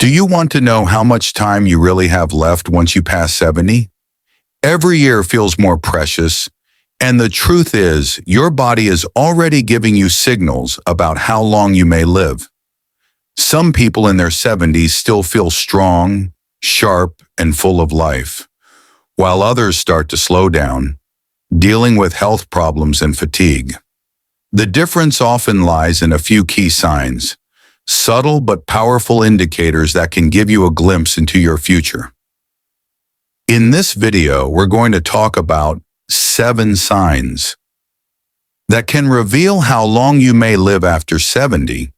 Do you want to know how much time you really have left once you pass 70? Every year feels more precious, and the truth is, your body is already giving you signals about how long you may live. Some people in their 70s still feel strong, sharp, and full of life, while others start to slow down, dealing with health problems and fatigue. The difference often lies in a few key signs, subtle but powerful indicators that can give you a glimpse into your future. In this video, we're going to talk about 7 signs that can reveal how long you may live after 70.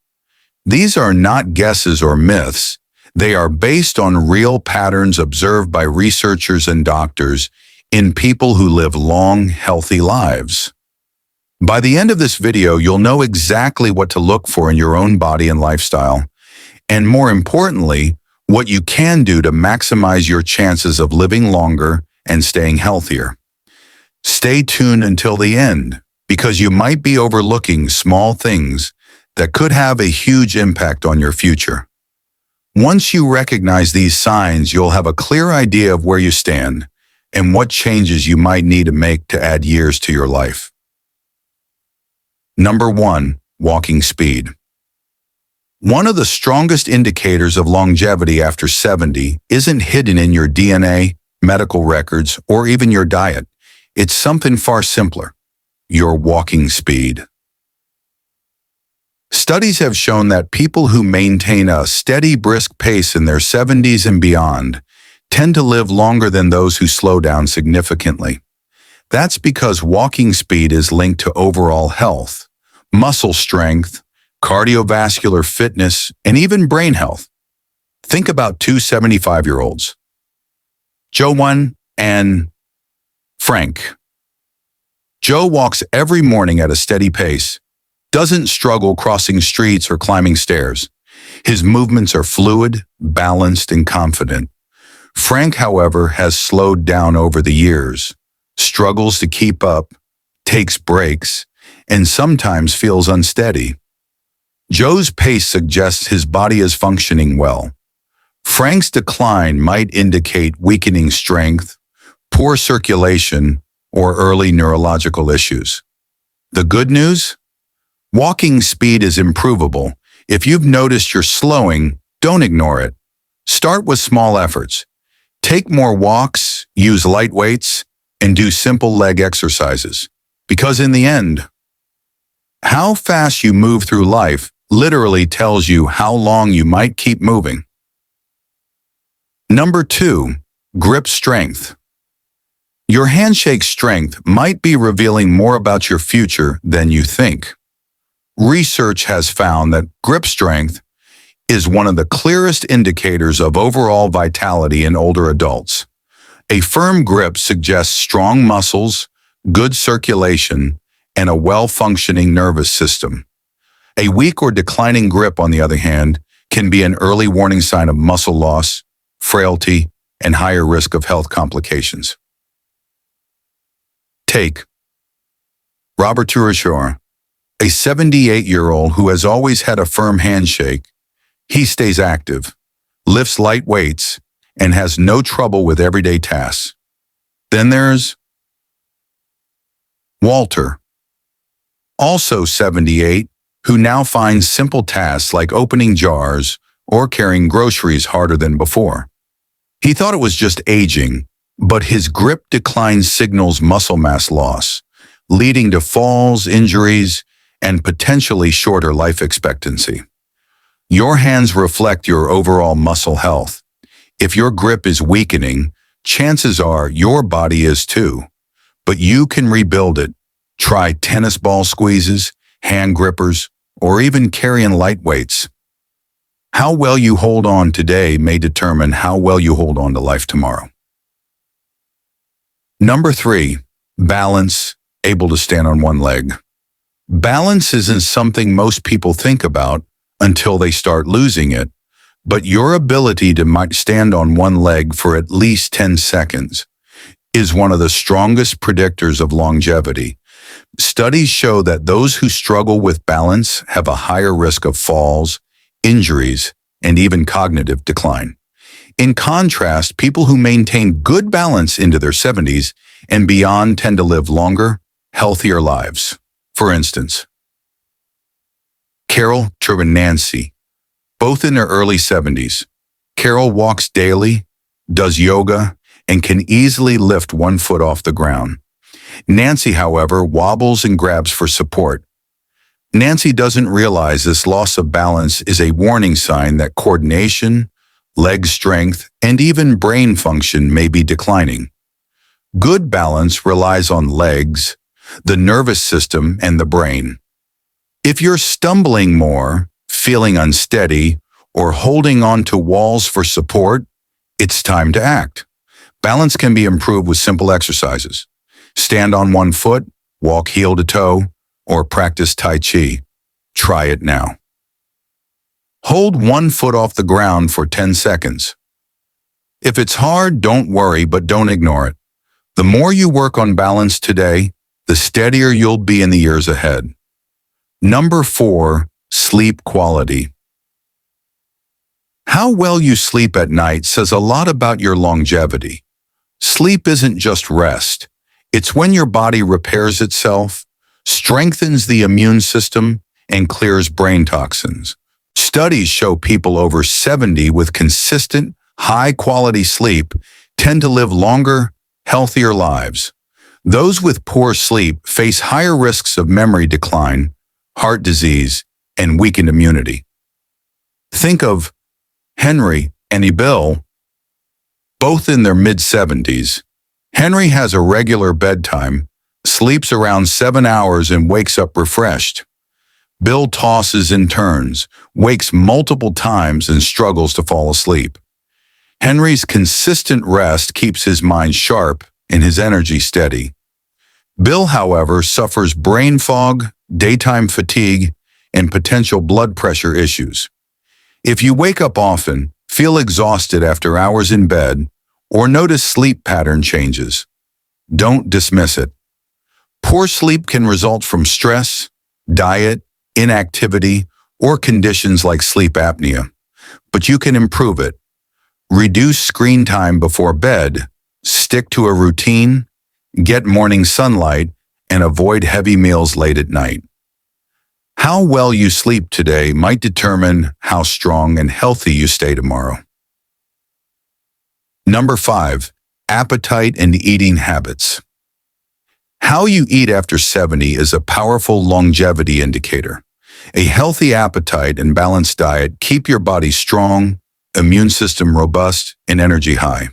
These are not guesses or myths. They are based on real patterns observed by researchers and doctors in people who live long, healthy lives. By the end of this video, you'll know exactly what to look for in your own body and lifestyle, and more importantly, what you can do to maximize your chances of living longer and staying healthier. Stay tuned until the end, because you might be overlooking small things that could have a huge impact on your future. Once you recognize these signs, you'll have a clear idea of where you stand and what changes you might need to make to add years to your life. Number 1, walking speed. One of the strongest indicators of longevity after 70 isn't hidden in your DNA, medical records, or even your diet. It's something far simpler: your walking speed. Studies have shown that people who maintain a steady, brisk pace in their 70s and beyond tend to live longer than those who slow down significantly. That's because walking speed is linked to overall health, muscle strength, cardiovascular fitness, and even brain health. Think about 2 75-year-olds, Joe and Frank. Joe walks every morning at a steady pace, doesn't struggle crossing streets or climbing stairs. His movements are fluid, balanced, and confident. Frank, however, has slowed down over the years, struggles to keep up, takes breaks, and sometimes feels unsteady. Joe's pace suggests his body is functioning well. Frank's decline might indicate weakening strength, poor circulation, or early neurological issues. The good news? Walking speed is improvable. If you've noticed you're slowing, don't ignore it. Start with small efforts. Take more walks, use light weights, and do simple leg exercises. Because in the end, how fast you move through life literally tells you how long you might keep moving. Number 2, grip strength. Your handshake strength might be revealing more about your future than you think. Research has found that grip strength is one of the clearest indicators of overall vitality in older adults. A firm grip suggests strong muscles, good circulation, and a well-functioning nervous system. A weak or declining grip, on the other hand, can be an early warning sign of muscle loss, frailty, and higher risk of health complications. Take Robert Turashore, a 78-year-old who has always had a firm handshake. He stays active, lifts light weights, and has no trouble with everyday tasks. Then there's Walter, also 78, who now finds simple tasks like opening jars or carrying groceries harder than before. He thought it was just aging, but his grip decline signals muscle mass loss, leading to falls, injuries, and potentially shorter life expectancy. Your hands reflect your overall muscle health. If your grip is weakening, chances are your body is too. But you can rebuild it. Try tennis ball squeezes, hand grippers, or even carrying light weights. How well you hold on today may determine how well you hold on to life tomorrow. Number 3, balance, able to stand on one leg. Balance isn't something most people think about until they start losing it, but your ability to stand on one leg for at least 10 seconds is one of the strongest predictors of longevity. Studies show that those who struggle with balance have a higher risk of falls, injuries, and even cognitive decline. In contrast, people who maintain good balance into their 70s and beyond tend to live longer, healthier lives. For instance, Carol and Nancy, both in their early 70s. Carol walks daily, does yoga, and can easily lift one foot off the ground. Nancy, however, wobbles and grabs for support. Nancy doesn't realize this loss of balance is a warning sign that coordination, leg strength, and even brain function may be declining. Good balance relies on legs, the nervous system, and the brain. If you're stumbling more, feeling unsteady, or holding on to walls for support, it's time to act. Balance can be improved with simple exercises. Stand on one foot, walk heel to toe, or practice Tai Chi. Try it now. Hold one foot off the ground for 10 seconds. If it's hard, don't worry, but don't ignore it. The more you work on balance today, the steadier you'll be in the years ahead. Number 4, sleep quality. How well you sleep at night says a lot about your longevity. Sleep isn't just rest. It's when your body repairs itself, strengthens the immune system, and clears brain toxins. Studies show people over 70 with consistent, high-quality sleep tend to live longer, healthier lives. Those with poor sleep face higher risks of memory decline, heart disease, and weakened immunity. Think of Henry and Bill, both in their mid-70s. Henry has a regular bedtime, sleeps around 7 hours, and wakes up refreshed. Bill tosses and turns, wakes multiple times, and struggles to fall asleep. Henry's consistent rest keeps his mind sharp and his energy steady. Bill, however, suffers brain fog, daytime fatigue, and potential blood pressure issues. If you wake up often, feel exhausted after hours in bed, or notice sleep pattern changes, don't dismiss it. Poor sleep can result from stress, diet, inactivity, or conditions like sleep apnea, but you can improve it. Reduce screen time before bed, stick to a routine, get morning sunlight, and avoid heavy meals late at night. How well you sleep today might determine how strong and healthy you stay tomorrow. Number 5, appetite and eating habits. How you eat after 70 is a powerful longevity indicator. A healthy appetite and balanced diet keep your body strong, immune system robust, and energy high.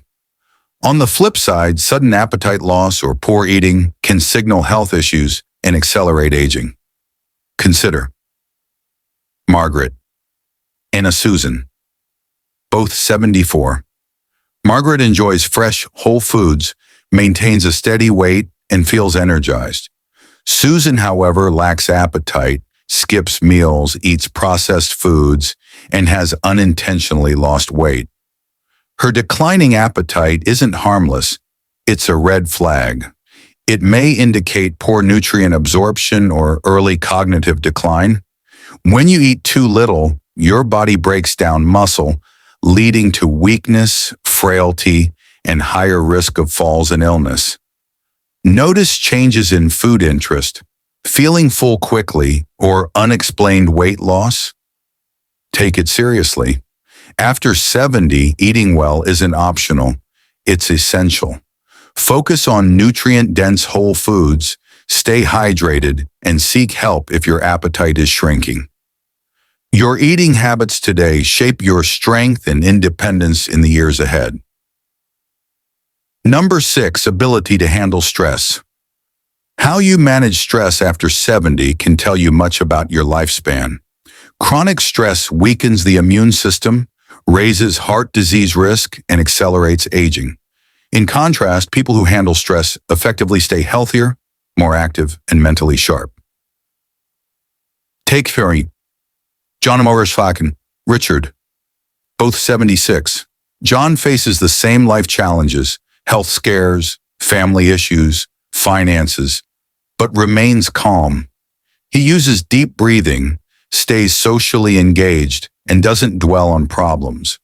On the flip side, sudden appetite loss or poor eating can signal health issues and accelerate aging. Consider Margaret and Susan, both 74. Margaret enjoys fresh, whole foods, maintains a steady weight, and feels energized. Susan, however, lacks appetite, skips meals, eats processed foods, and has unintentionally lost weight. Her declining appetite isn't harmless, it's a red flag. It may indicate poor nutrient absorption or early cognitive decline. When you eat too little, your body breaks down muscle, leading to weakness, frailty, and higher risk of falls and illness. Notice changes in food interest, feeling full quickly, or unexplained weight loss? Take it seriously. After 70, eating well isn't optional, it's essential. Focus on nutrient-dense whole foods, stay hydrated, and seek help if your appetite is shrinking. Your eating habits today shape your strength and independence in the years ahead. Number 6, ability to handle stress. How you manage stress after 70 can tell you much about your lifespan. Chronic stress weakens the immune system, raises heart disease risk, and accelerates aging. In contrast, people who handle stress effectively stay healthier, more active, and mentally sharp. Take Ferry, John and Richard, both 76. John faces the same life challenges, health scares, family issues, finances, but remains calm. He uses deep breathing, stays socially engaged, and doesn't dwell on problems.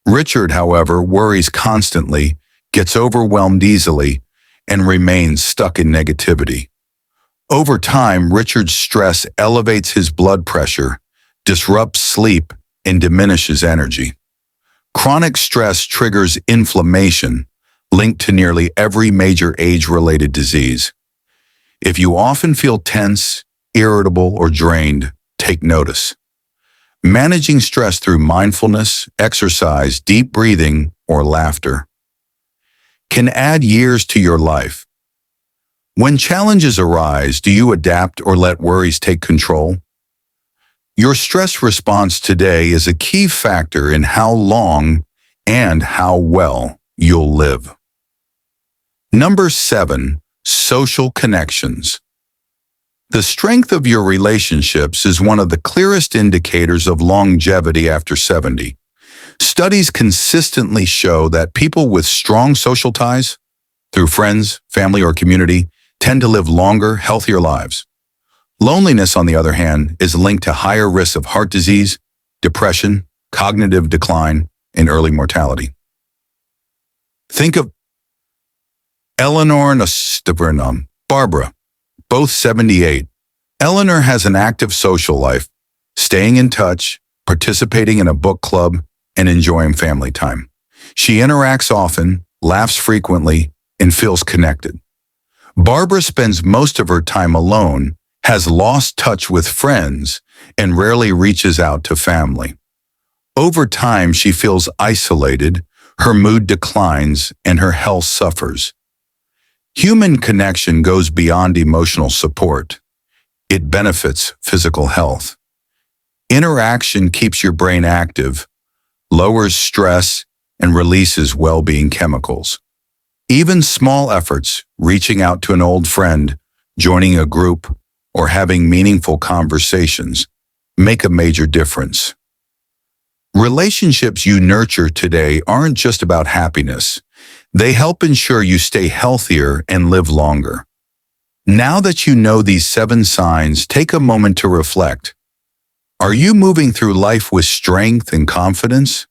Richard, however, worries constantly, gets overwhelmed easily, and remains stuck in negativity. Over time, Richard's stress elevates his blood pressure, disrupts sleep, and diminishes energy. Chronic stress triggers inflammation, linked to nearly every major age-related disease. If you often feel tense, irritable, or drained, take notice. Managing stress through mindfulness, exercise, deep breathing, or laughter can add years to your life. When challenges arise, do you adapt or let worries take control? Your stress response today is a key factor in how long and how well you'll live. Number 7, social connections. The strength of your relationships is one of the clearest indicators of longevity after 70. Studies consistently show that people with strong social ties, through friends, family, or community, tend to live longer, healthier lives. Loneliness, on the other hand, is linked to higher risks of heart disease, depression, cognitive decline, and early mortality. Think of Eleanor and Barbara, both 78. Eleanor has an active social life, staying in touch, participating in a book club, and enjoying family time. She interacts often, laughs frequently, and feels connected. Barbara spends most of her time alone, has lost touch with friends, and rarely reaches out to family. Over time, she feels isolated, her mood declines, and her health suffers. Human connection goes beyond emotional support. It benefits physical health. Interaction keeps your brain active, lowers stress, and releases well-being chemicals. Even small efforts, reaching out to an old friend, joining a group, or having meaningful conversations, make a major difference. Relationships you nurture today aren't just about happiness. They help ensure you stay healthier and live longer. Now that you know these 7 signs, take a moment to reflect. Are you moving through life with strength and confidence?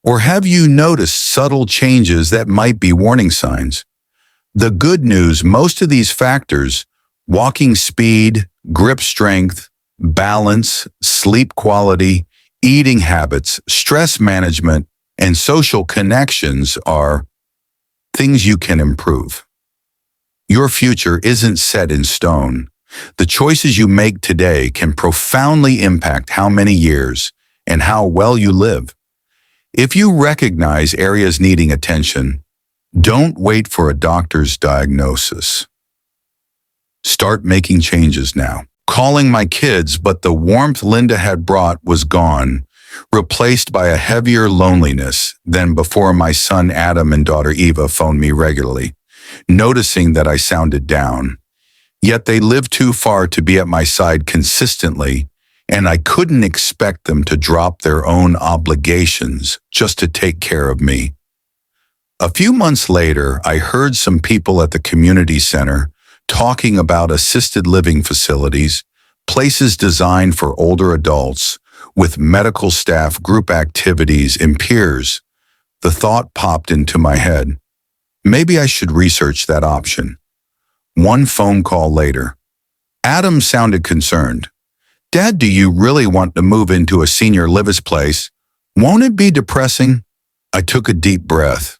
Or have you noticed subtle changes that might be warning signs? The good news, most of these factors, walking speed, grip strength, balance, sleep quality, eating habits, stress management, and social connections are things you can improve. Your future isn't set in stone. The choices you make today can profoundly impact how many years and how well you live. If you recognize areas needing attention, don't wait for a doctor's diagnosis. Start making changes now. Calling my kids, but the warmth Linda had brought was gone, replaced by a heavier loneliness than before. My son Adam and daughter Eva phoned me regularly, noticing that I sounded down. Yet they lived too far to be at my side consistently, and I couldn't expect them to drop their own obligations just to take care of me. A few months later, I heard some people at the community center talking about assisted living facilities, places designed for older adults, with medical staff, group activities, and peers. The thought popped into my head. Maybe I should research that option. One phone call later, Adam sounded concerned. Dad, do you really want to move into a senior living place? Won't it be depressing? I took a deep breath.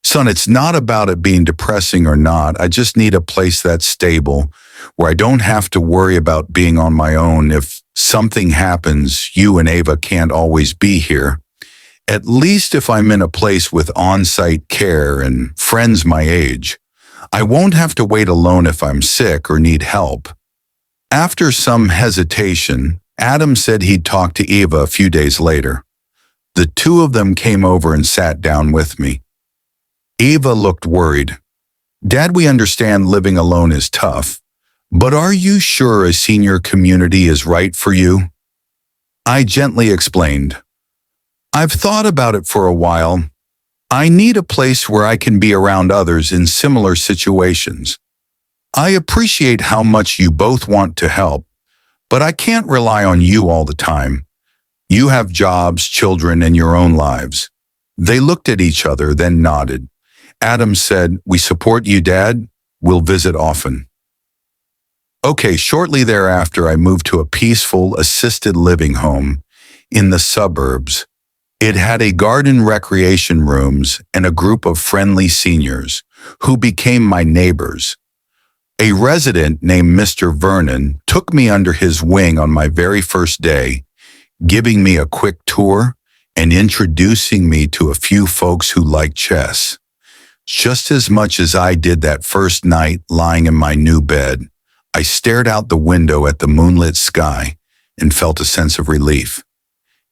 Son, it's not about it being depressing or not. I just need a place that's stable, where I don't have to worry about being on my own. If something happens, you and Ava can't always be here. At least if I'm in a place with on-site care and friends my age, I won't have to wait alone if I'm sick or need help. After some hesitation, Adam said he'd talk to Eva a few days later. The two of them came over and sat down with me. Eva looked worried. Dad, we understand living alone is tough, but are you sure a senior community is right for you? I gently explained. I've thought about it for a while. I need a place where I can be around others in similar situations. I appreciate how much you both want to help, but I can't rely on you all the time. You have jobs, children, and your own lives." They looked at each other, then nodded. Adam said, "We support you, Dad. We'll visit often." Okay, shortly thereafter, I moved to a peaceful, assisted living home in the suburbs. It had a garden, recreation rooms, and a group of friendly seniors who became my neighbors. A resident named Mr. Vernon took me under his wing on my very first day, giving me a quick tour and introducing me to a few folks who liked chess. Just as much as I did that first night lying in my new bed, I stared out the window at the moonlit sky and felt a sense of relief.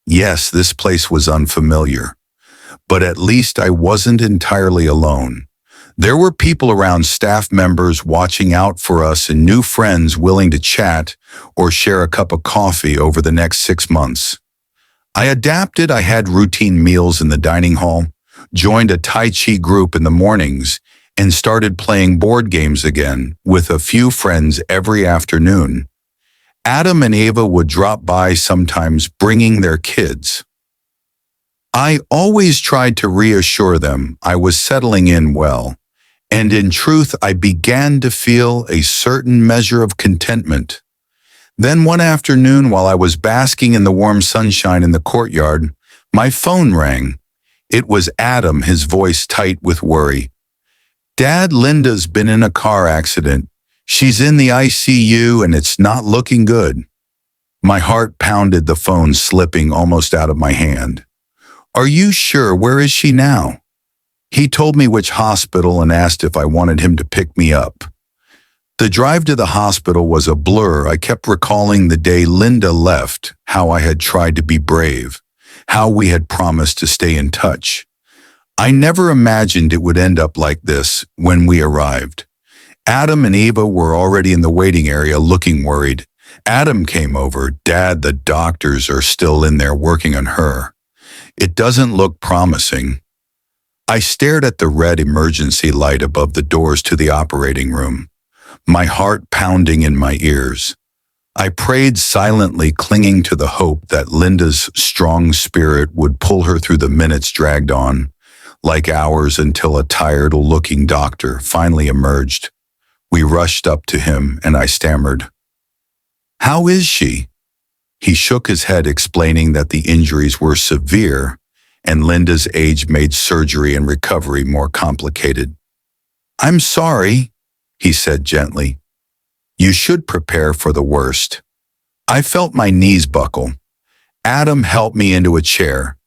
Yes, this place was unfamiliar, but at least I wasn't entirely alone. There were people around, staff members watching out for us, and new friends willing to chat or share a cup of coffee over the next 6 months. I adapted. I had routine meals in the dining hall, joined a Tai Chi group in the mornings, and started playing board games again with a few friends every afternoon. Adam and Ava would drop by sometimes, bringing their kids. I always tried to reassure them I was settling in well, and in truth, I began to feel a certain measure of contentment. Then one afternoon, while I was basking in the warm sunshine in the courtyard, my phone rang. It was Adam, his voice tight with worry. "Dad, Linda's been in a car accident. She's in the ICU and it's not looking good." My heart pounded, the phone slipping almost out of my hand. "Are you sure? Where is she now?" He told me which hospital and asked if I wanted him to pick me up. The drive to the hospital was a blur. I kept recalling the day Linda left, how I had tried to be brave, how we had promised to stay in touch. I never imagined it would end up like this when we arrived. Adam and Eva were already in the waiting area looking worried. Adam came over. "Dad, the doctors are still in there working on her. It doesn't look promising." I stared at the red emergency light above the doors to the operating room, my heart pounding in my ears. I prayed silently, clinging to the hope that Linda's strong spirit would pull her through. The minutes dragged on, like hours, until a tired-looking doctor finally emerged. We rushed up to him, and I stammered, "How is she?" He shook his head, explaining that the injuries were severe, and Linda's age made surgery and recovery more complicated. "I'm sorry," he said gently. "You should prepare for the worst." I felt my knees buckle. Adam helped me into a chair.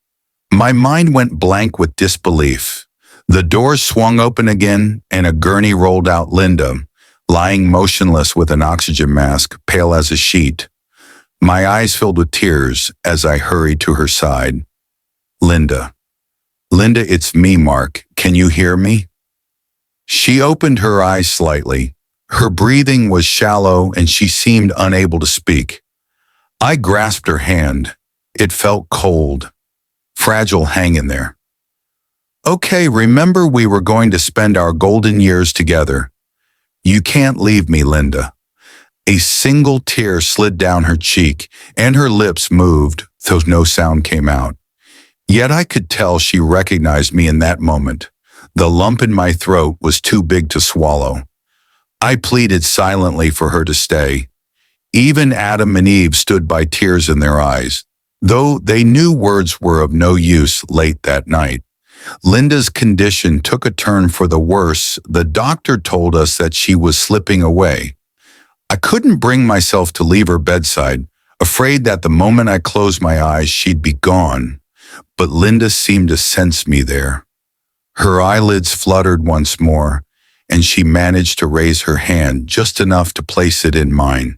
My mind went blank with disbelief. The doors swung open again, and a gurney rolled out Linda, lying motionless with an oxygen mask, pale as a sheet. My eyes filled with tears as I hurried to her side. "Linda. Linda, it's me, Mark. Can you hear me?" She opened her eyes slightly. Her breathing was shallow and she seemed unable to speak. I grasped her hand. It felt cold, fragile. "Hang in there. Okay, remember we were going to spend our golden years together. You can't leave me, Linda." A single tear slid down her cheek and her lips moved, though no sound came out. Yet I could tell she recognized me in that moment. The lump in my throat was too big to swallow. I pleaded silently for her to stay. Even Adam and Eve stood by, tears in their eyes, though they knew words were of no use. Late that night, Linda's condition took a turn for the worse. The doctor told us that she was slipping away. I couldn't bring myself to leave her bedside, afraid that the moment I closed my eyes she'd be gone. But Linda seemed to sense me there. Her eyelids fluttered once more, and she managed to raise her hand just enough to place it in mine.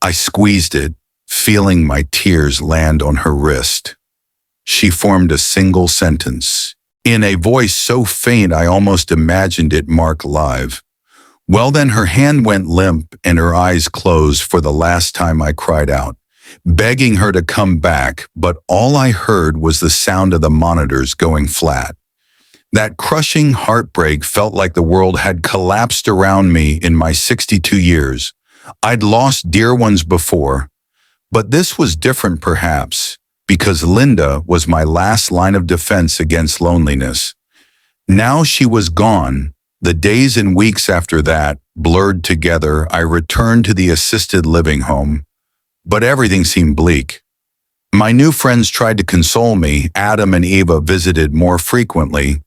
I squeezed it, feeling my tears land on her wrist. She formed a single sentence, in a voice so faint I almost imagined it Mark live. Well, then her hand went limp and her eyes closed for the last time. I cried out, begging her to come back, but all I heard was the sound of the monitors going flat. That crushing heartbreak felt like the world had collapsed around me. In my 62 years, I'd lost dear ones before, but this was different perhaps, because Linda was my last line of defense against loneliness. Now she was gone. The days and weeks after that blurred together. I returned to the assisted living home, but everything seemed bleak. My new friends tried to console me. Adam and Eva visited more frequently,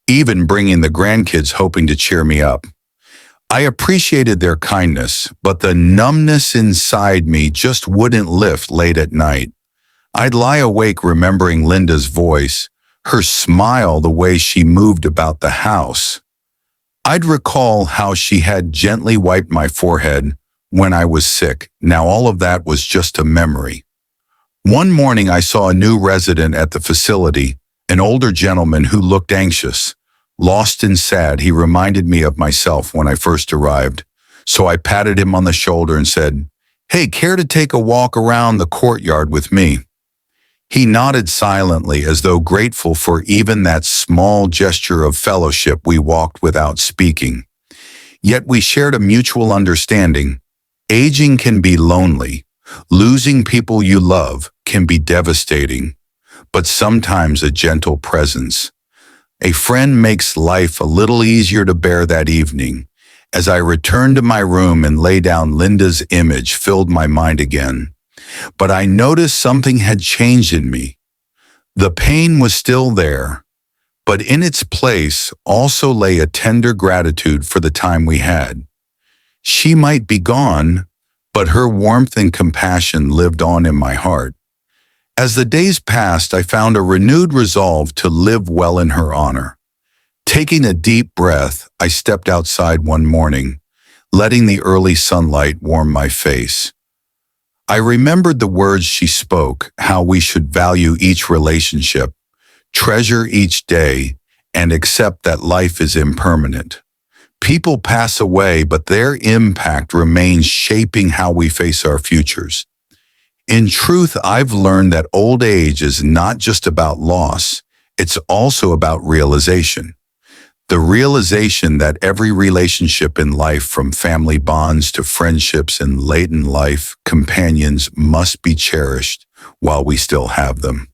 even bringing the grandkids hoping to cheer me up. I appreciated their kindness, but the numbness inside me just wouldn't lift late at night. I'd lie awake remembering Linda's voice, her smile, the way she moved about the house. I'd recall how she had gently wiped my forehead when I was sick. Now all of that was just a memory. One morning I saw a new resident at the facility, an older gentleman who looked anxious. Lost and sad, he reminded me of myself when I first arrived. So I patted him on the shoulder and said, "Hey, care to take a walk around the courtyard with me?" He nodded silently, as though grateful for even that small gesture of fellowship. We walked without speaking. Yet we shared a mutual understanding. Aging can be lonely. Losing people you love can be devastating. But sometimes a gentle presence, a friend, makes life a little easier to bear. That evening, as I returned to my room and lay down, Linda's image filled my mind again. But I noticed something had changed in me. The pain was still there, but in its place also lay a tender gratitude for the time we had. She might be gone, but her warmth and compassion lived on in my heart. As the days passed, I found a renewed resolve to live well in her honor. Taking a deep breath, I stepped outside one morning, letting the early sunlight warm my face. I remembered the words she spoke, how we should value each relationship, treasure each day, and accept that life is impermanent. People pass away, but their impact remains, shaping how we face our futures. In truth, I've learned that old age is not just about loss, it's also about realization. The realization that every relationship in life, from family bonds to friendships and late in life companions, must be cherished while we still have them.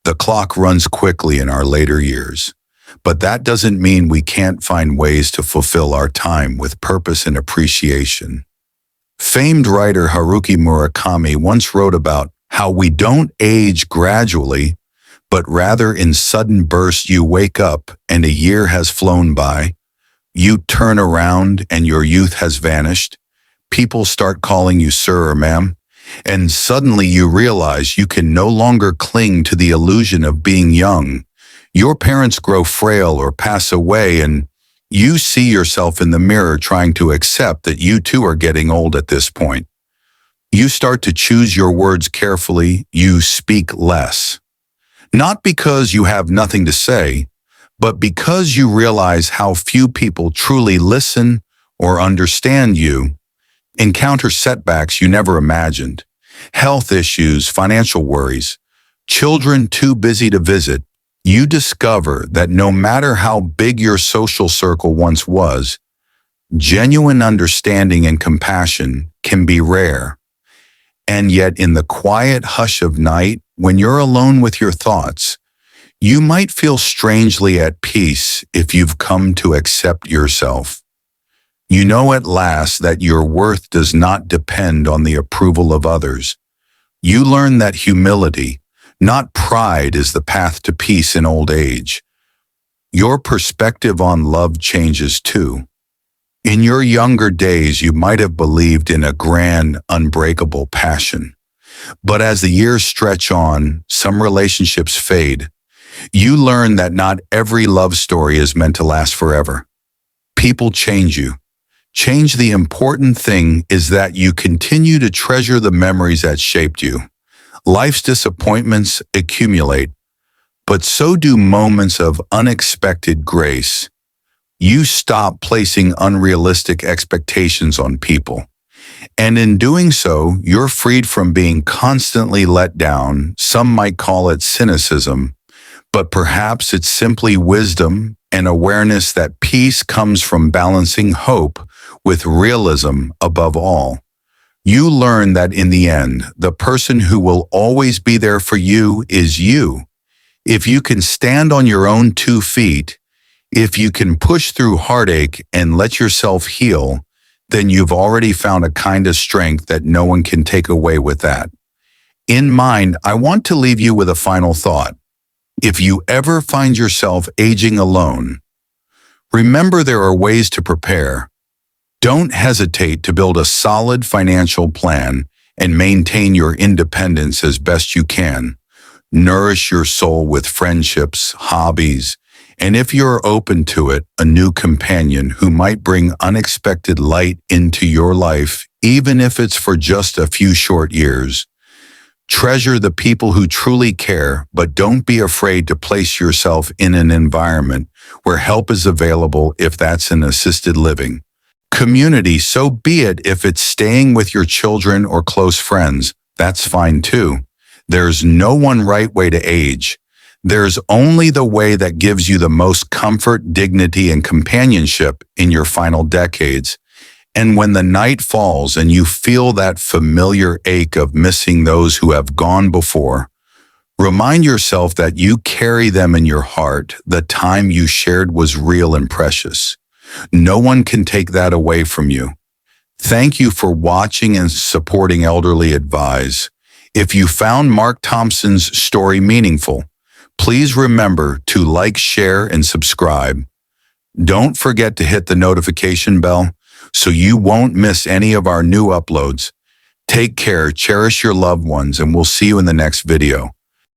The clock runs quickly in our later years, but that doesn't mean we can't find ways to fulfill our time with purpose and appreciation. Famed writer Haruki Murakami once wrote about how we don't age gradually, but rather in sudden bursts. You wake up and a year has flown by. You turn around and your youth has vanished. People start calling you sir or ma'am, and suddenly you realize you can no longer cling to the illusion of being young. Your parents grow frail or pass away, and you see yourself in the mirror trying to accept that you too are getting old at this point. You start to choose your words carefully. You speak less. Not because you have nothing to say, but because you realize how few people truly listen or understand you. Encounter setbacks you never imagined, health issues, financial worries, children too busy to visit. You discover that no matter how big your social circle once was, genuine understanding and compassion can be rare. And yet, in the quiet hush of night, when you're alone with your thoughts, you might feel strangely at peace if you've come to accept yourself. You know at last that your worth does not depend on the approval of others. You learn that humility, not pride, is the path to peace in old age. Your perspective on love changes too. In your younger days, you might have believed in a grand, unbreakable passion. But as the years stretch on, some relationships fade. You learn that not every love story is meant to last forever. People change you. Change. The important thing is that you continue to treasure the memories that shaped you. Life's disappointments accumulate, but so do moments of unexpected grace. You stop placing unrealistic expectations on people. And in doing so, you're freed from being constantly let down. Some might call it cynicism, but perhaps it's simply wisdom and awareness that peace comes from balancing hope with realism above all. You learn that in the end, the person who will always be there for you is you. If you can stand on your own 2 feet, if you can push through heartache and let yourself heal, then you've already found a kind of strength that no one can take away with that. In mind, I want to leave you with a final thought. If you ever find yourself aging alone, remember there are ways to prepare. Don't hesitate to build a solid financial plan and maintain your independence as best you can. Nourish your soul with friendships, hobbies, and if you're open to it, a new companion who might bring unexpected light into your life, even if it's for just a few short years. Treasure the people who truly care, but don't be afraid to place yourself in an environment where help is available if that's in assisted living. Community, so be it if it's staying with your children or close friends, that's fine too. There's no one right way to age. There's only the way that gives you the most comfort, dignity, and companionship in your final decades. And when the night falls and you feel that familiar ache of missing those who have gone before, remind yourself that you carry them in your heart. The time you shared was real and precious. No one can take that away from you. Thank you for watching and supporting Elderly Advise. If you found Mark Thompson's story meaningful, please remember to like, share, and subscribe. Don't forget to hit the notification bell so you won't miss any of our new uploads. Take care, cherish your loved ones, and we'll see you in the next video.